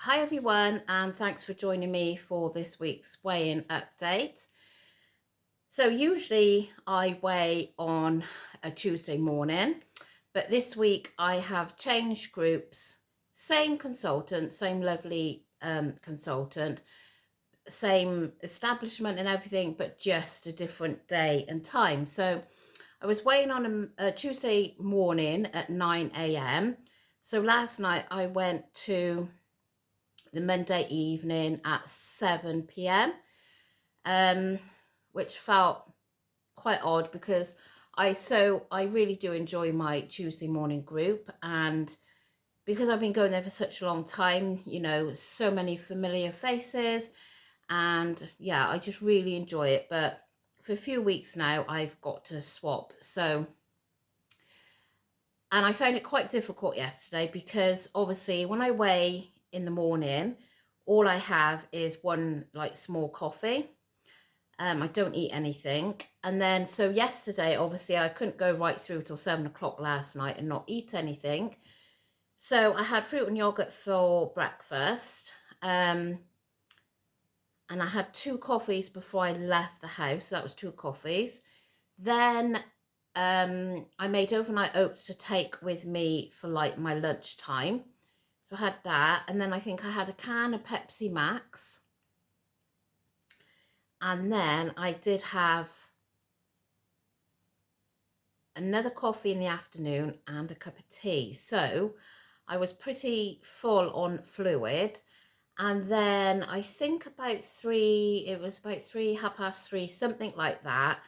Hi everyone, and thanks for joining me for this week's weigh-in update. So usually I weigh on a Tuesday morning, but this week I have changed groups, same consultant, same lovely consultant, same establishment and everything, but just a different day and time. So I was weighing on a Tuesday morning at 9 a.m. So last night I went to the Monday evening at 7 p.m., which felt quite odd because I really do enjoy my Tuesday morning group, and because I've been going there for such a long time, so many familiar faces, and yeah, I just really enjoy it. But for a few weeks now, I've got to swap. And I found it quite difficult yesterday because obviously when I weigh in the morning, all I have is one like small coffee. I don't eat anything. And then so yesterday, obviously I couldn't go right through till 7 o'clock last night and not eat anything. So I had fruit and yogurt for breakfast. And I had two coffees before I left the house. So that was two coffees. Then I made overnight oats to take with me for like my lunchtime. So I had that, and then I think I had a can of Pepsi Max. And then I did have another coffee in the afternoon and a cup of tea. So I was pretty full on fluid. And then I think about three, it was about three, 3:30, something like that.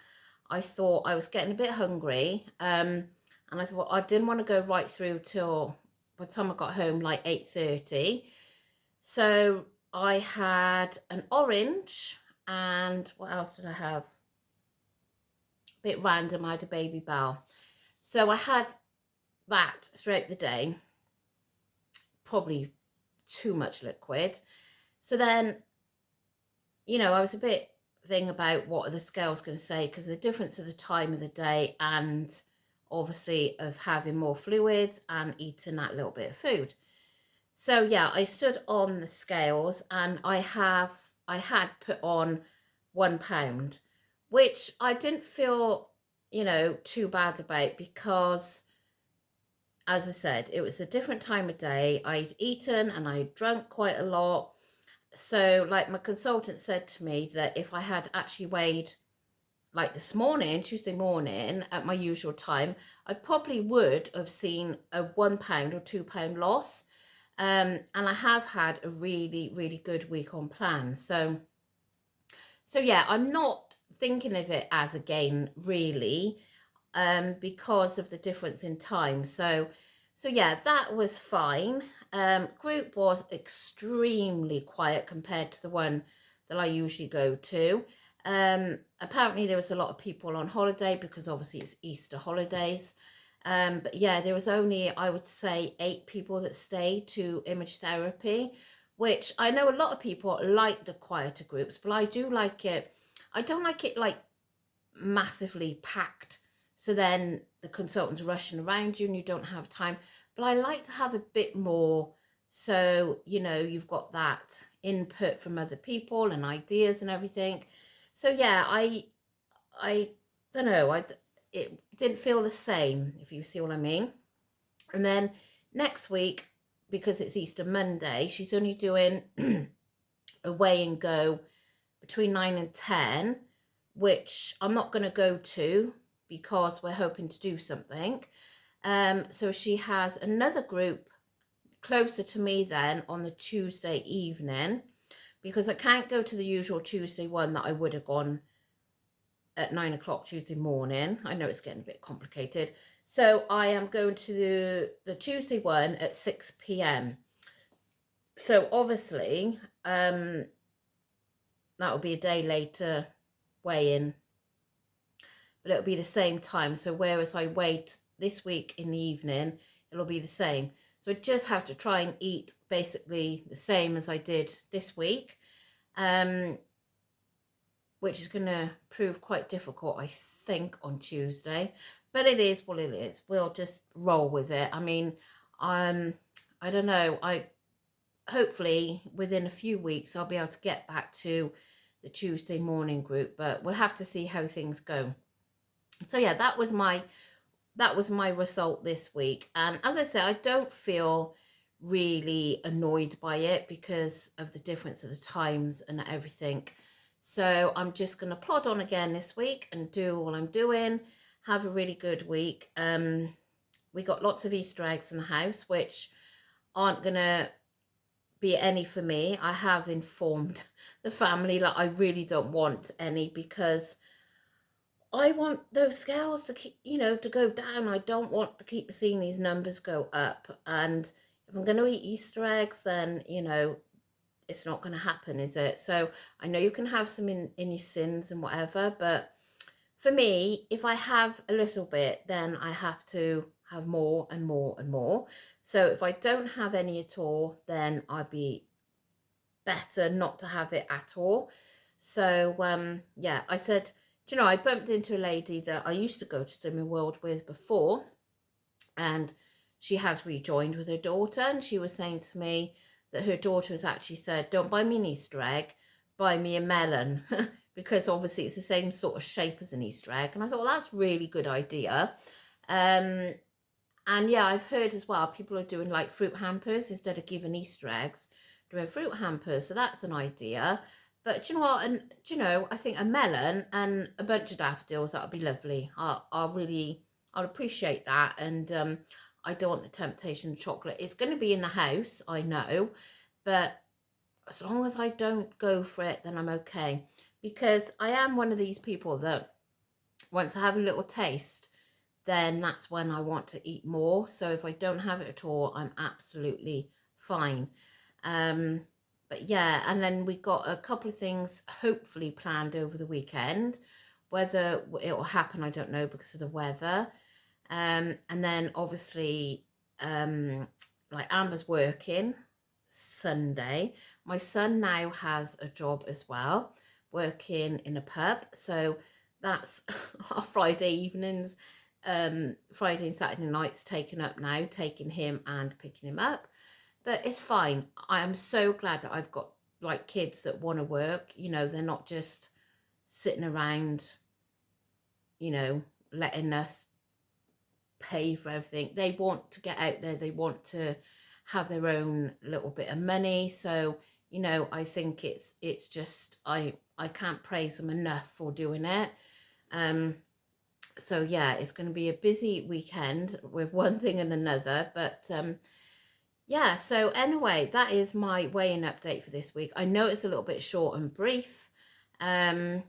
I thought I was getting a bit hungry. And I thought I didn't want to go right through till by the time I got home, like 8:30. So I had an orange, and what else did I have? A bit random, I had a Babybel. So I had that throughout the day, probably too much liquid. So then, I was a bit thing about what are the scales going to say, because the difference of the time of the day and obviously of having more fluids and eating that little bit of food. So yeah, I stood on the scales and I had put on 1 pound, which I didn't feel, too bad about, because as I said, it was a different time of day. I'd eaten and I'd drunk quite a lot. So like my consultant said to me that if I had actually weighed like this morning, Tuesday morning, at my usual time, I probably would have seen a 1 pound or 2 pound loss. And I have had a really, really good week on plan. So yeah, I'm not thinking of it as a gain really, because of the difference in time. So yeah, that was fine. Group was extremely quiet compared to the one that I usually go to. Apparently there was a lot of people on holiday because obviously it's Easter holidays. But yeah, there was only, I would say, 8 people that stayed to image therapy, which I know a lot of people like the quieter groups, but I do like it. I don't like it like massively packed. So then the consultant's rushing around you and you don't have time. But I like to have a bit more. So, you've got that input from other people and ideas and everything. So yeah, I don't know. It didn't feel the same, if you see what I mean. And then next week, because it's Easter Monday, she's only doing a weigh and go between 9 and 10, which I'm not going to go to because we're hoping to do something. So she has another group closer to me then on the Tuesday evening, because I can't go to the usual Tuesday one that I would have gone at 9 o'clock Tuesday morning. I know it's getting a bit complicated. So I am going to the Tuesday one at 6 p.m. So obviously, that will be a day later weigh-in, but it'll be the same time. So whereas I wait this week in the evening, it'll be the same. So I just have to try and eat basically the same as I did this week, which is going to prove quite difficult, I think, on Tuesday. But it is what it is. We'll just roll with it. I mean, I don't know. hopefully within a few weeks I'll be able to get back to the Tuesday morning group, but we'll have to see how things go. So yeah, that was my result this week. And as I said, I don't feel really annoyed by it because of the difference of the times and everything. So I'm just going to plod on again this week and do all I'm doing. Have a really good week. We got lots of Easter eggs in the house, which aren't going to be any for me. I have informed the family that I really don't want any because I want those scales to keep, to go down. I don't want to keep seeing these numbers go up. And if I'm going to eat Easter eggs, then, it's not going to happen, is it? So I know you can have some in your sins and whatever, but for me, if I have a little bit, then I have to have more and more and more. So if I don't have any at all, then I'd be better not to have it at all. So yeah, I said, I bumped into a lady that I used to go to Slimming World with before, and she has rejoined with her daughter, and she was saying to me that her daughter has actually said, don't buy me an Easter egg, buy me a melon, because obviously it's the same sort of shape as an Easter egg. And I thought, well, that's a really good idea. And yeah, I've heard as well, people are doing like fruit hampers instead of giving Easter eggs, doing fruit hampers. So that's an idea. But do you know what? And do you know, I think a melon and a bunch of daffodils, that would be lovely. I'll appreciate that. And I don't want the temptation of chocolate. It's going to be in the house, I know, but as long as I don't go for it, then I'm okay. Because I am one of these people that once I have a little taste, then that's when I want to eat more. So if I don't have it at all, I'm absolutely fine. But yeah, and then we got a couple of things hopefully planned over the weekend. Whether it will happen, I don't know, because of the weather. And then obviously, like Amber's working Sunday. My son now has a job as well, working in a pub. So that's our Friday evenings, Friday and Saturday nights taken up now, taking him and picking him up. But it's fine. I am so glad that I've got like kids that want to work. They're not just sitting around, letting us pay for everything. They want to get out there. They want to have their own little bit of money. So, I think it's just, I can't praise them enough for doing it. So yeah, it's going to be a busy weekend with one thing and another. But yeah, so anyway, that is my weigh-in update for this week. I know it's a little bit short and brief, but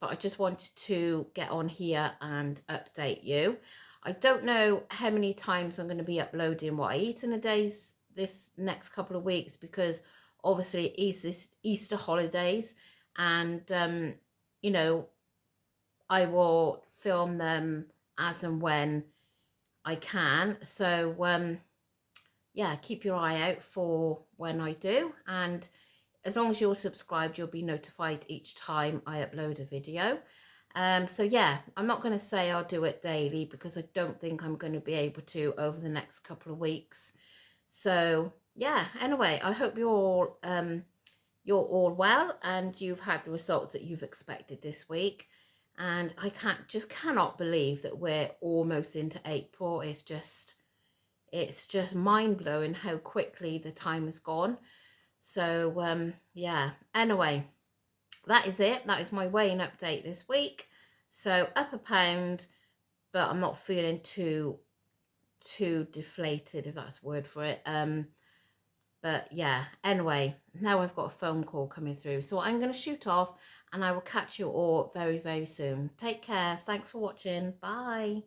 I just wanted to get on here and update you. I don't know how many times I'm going to be uploading what I eat in a day's this next couple of weeks, because obviously it's Easter holidays, and I will film them as and when I can. So yeah, keep your eye out for when I do, and as long as you're subscribed, you'll be notified each time I upload a video. So yeah, I'm not going to say I'll do it daily, because I don't think I'm going to be able to over the next couple of weeks. So yeah, anyway, I hope you're all well and you've had the results that you've expected this week. And I cannot believe that we're almost into April. It's just mind-blowing how quickly the time has gone. So yeah, anyway, that is it. That is my weighing update this week. So up a pound, but I'm not feeling too deflated, if that's a word for it. But yeah, anyway, now I've got a phone call coming through, so I'm going to shoot off, and I will catch you all very, very soon. Take care. Thanks for watching. Bye.